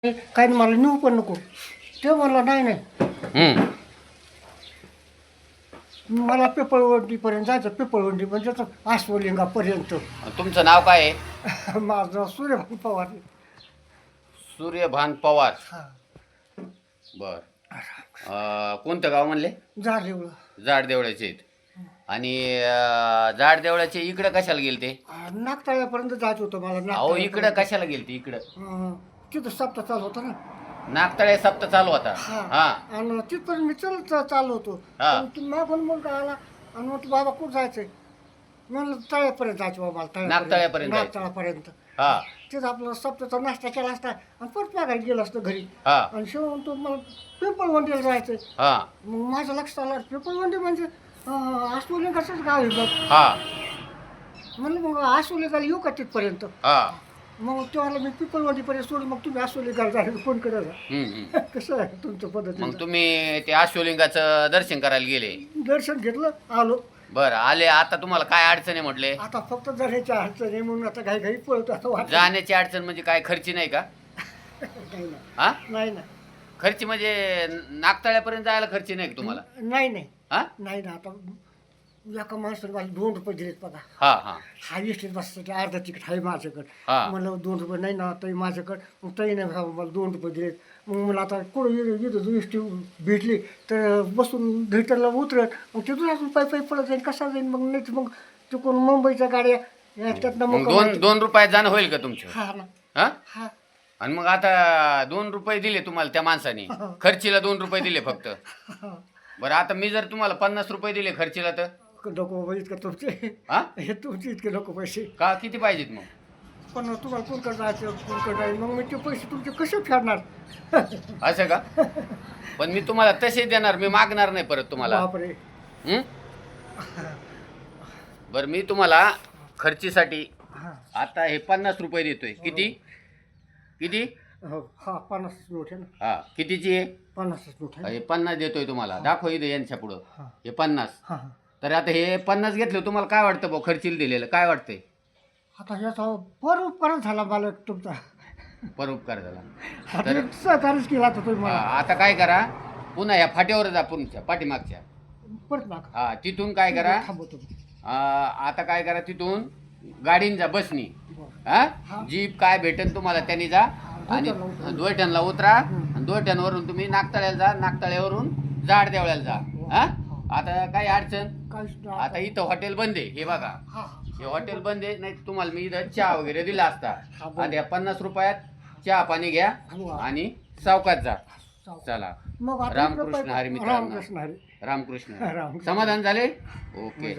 काही मला नेऊ पण नको. ते म्हणलं नाही नाही, मला पिपळवंडीपर्यंत जायचं. पिपळवंडी म्हणजे तर आश्वलिंगापर्यंत. तुमचं नाव काय आहे? माझं नाव सूर्यभान पवार. सूर्यभान पवार. हा, बर. कोणतं गाव म्हणले? झाडेवळं. जाड देवळाचे आहेत. आणि जाड देवळाचे इकडे कशाला गेले ते? नागताळ्यापर्यंत जायचं होतं मला. अहो इकडं कशाला गेले ते? इकडं तिथं सप्ताह चालू होता ना. नागतळे सप्ताह चालू होता. हा. आणि तिथपर्यंत मी चालू होतो. हा. पण तू मागून मग आला आणि मग बाबा कुठं जायचंय म्हणलं तळ्यापर्यंत जायचं बाबा मला. नागतळ्यापर्यंत जायचं. नागतळ्यापर्यंत. हा. तिथं आपलं सप्ताहचा नाश्ता केला असता आणि परत मागायला गेलं असतं घरी. हा. आणि शेवून तो मला पिंपळवंडीला जायचंय. हा. मग माझं लक्षात आलं पिंपळवंडी म्हणजे आश्वलिंगाचंच गाव आहे बघ. हा. म्हणलं मग आश्वलिंगाला येऊ का तिथपर्यंत. हा. मग तेव्हा मी पिंपळवंडीपर्यंत सोडून मग तुम्ही आश्वलिंगाला जायचं फोन करायला. कसं आहे तुमचं पद्धती. मग तुम्ही ते अश्वलिंगाचं दर्शन करायला गेले. दर्शन घेतलं आलो. बरं आले. आता तुम्हाला काय अडचण आहे म्हटले? आता फक्त जाण्याची अडचण आहे म्हणून आता घाई घाई पळतो. आता वाटलं जाण्याची अडचण म्हणजे काय? खर्ची नाही का? नाही ना, हा. नाही ना, खर्ची म्हणजे नागतळ्यापर्यंत जायला खर्ची नाही का तुम्हाला? नाही नाही, हा. नाही ना. आता एका माणसाने मला 2 रुपये दिलेत बघा. हा. हा. हा इष्टीत बसण्यासाठी अर्धा तिकीट आहे माझ्याकडे. हा. मला 2 रुपये नाही ना ताई माझ्याकडे. मग ताई नाही बाबा मला 2 रुपये दिलेत. मग मला आता कुठं इथं इष्टी भेटली तर बसून थिएटरला उतरत मग तिथून अजून पायी पडत जाईल. कसा जाईल मग? नाही मग तिकडून मुंबईच्या गाड्या त्यातनं मग मग दोन रुपयात जाणं होईल का तुमचं? हा ना. हा. हा. आणि मग आता 2 रुपये दिले तुम्हाला त्या माणसाने. खर्चीला 2 रुपये दिले फक्त. बरं आता मी जर तुम्हाला 50 रुपये दिले खर्चीला तर? नको बाबा इतकं तुमचे. हा. हे तुमचे इतके नको पैसे. का किती पाहिजेत मग? पण तुम्हाला कोण जायचं कोण जाईल मग मी ते पैसे तुमचे कसे फेडणार. असं का? पण मी तुम्हाला तसे देणार, मी मागणार नाही परत तुम्हाला. बापरे. हं? बरं मी तुम्हाला खर्चीसाठी हा. आता हे 50 रुपये देतोय. किती किती? हो. हा 50 नोट आहे ना. हा. कितीची आहे? 50 नोट आहे. हे 50 देतोय तुम्हाला. दाखव इथे यांच्या पुढं. हा. हे 50. हा हा. तर आता हे 50 घेतले तुम्हाला काय वाटतं भाऊ? खर्चीला दिलेलं काय वाटतंय? आता याचा उपकार झाला मला तुमचा. परोपकार झाला. आता सहकार्यच केला आता तुम्ही हा, मला. आता काय करा, पुन्हा या फाट्यावर जा, पुढच्या पाठीमागच्या. परत नका. हा तिथून काय करा, थांबवतो. आता काय करा, तिथून गाडीन जा, बसनी. बरं. हा. जीप काय भेटेल तुम्हाला त्यांनी जा आणि दोयटनला उतरा. आणि दोयटनवरून तुम्ही नागतळ्याला जा, नागतळ्यावरून जाड देवळ्याला जा. हा. आता काय अडचण? काहीच आता इथं हॉटेल बंद आहे, हे बघा. हा. हे हॉटेल बंद आहे. नाही तुम्हाला मी इथं चहा वगैरे दिला असता. हा, बरं. आता या 50 रुपयात चहा पाणी घ्या हो. आणि सावकाश जा. चला. मग आता रामकृष्ण हरी मित्रांनो. रामकृष्ण हरी. रामकृष्ण. रामकृष्ण. समाधान झाले? ओके.